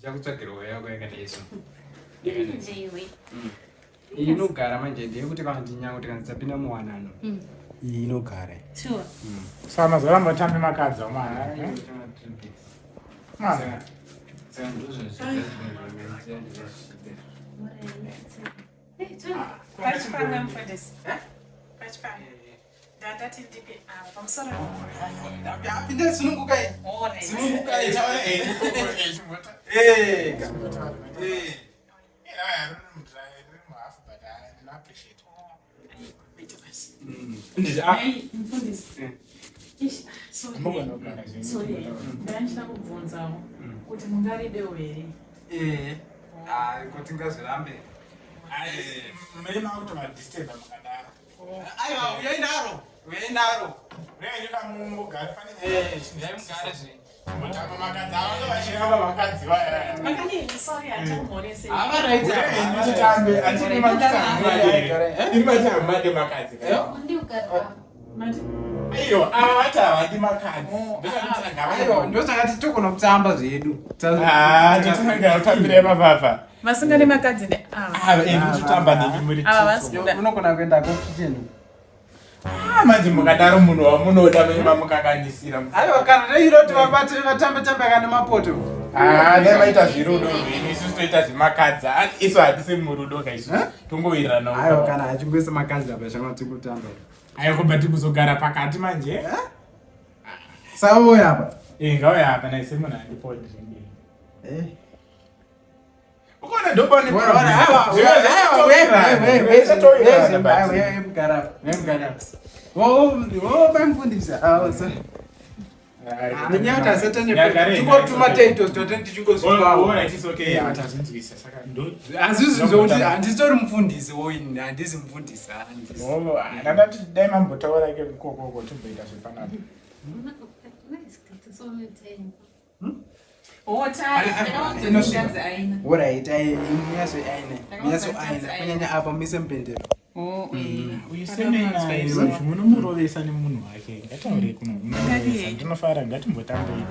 Chakutsvagirwa yako yakati yesu. Inogara manje ndeyekuti kana ndinyanga kuti kana dzapinda muwanano. Inogara. Sure. Saka mazora mutambe makadzi omwana. Mwana. Pachipanga Mfundisi. Pachipanga. Data tindipe pamusoro. Apinda sununguka. Sununguka itawa Mfundisi. Sorry. Ndandina kubvunzawo kuti mungaribewo here. Kuti ngazirambe. Mlima auto madisturb mukadaro. Aiwa, uyainaro. Reyeka mungogara pane Ndayimugara zve. mutamba makadzi avo vachiramba vakadzi vaya. Makani sorry atamhorese. Chitambe atiri machitambe. Iri machitambe makadzi. Iyo ava vati makadzi. Aiwa, ndosakati togona kutamba zvedu. Totangira kutambira mapapa. Masingane makadzi ne ava. Kutamba nini muri Unogona kuenda kukicheni. manje mukadaro munhu wamunoda mamukanganisira. Aiwa, kana reiroti vabatire vatamba kana mapoto. Nemaita zvirudo zvini isusu toita zvemakadzi isu hatisi murudo kaizvo tongowirirana. Aiwa, kana achingoisa makadzi apa zvama tikutamba. Aiwa, kubva tikuzogara pakati manje. Sauya apa. Ngauya apa naise munhu andipodi zvingine. Ukona ndobone handistori mufundisi woini handisi mufundisi ndandati dai mambotaura ke kokoko toboita zvepanapa. Alright, miyaso aina kunyanya apa mise mpendero. Munomurovesa nemunhu wake ngataure kuno ndinofara ngatimbotambei.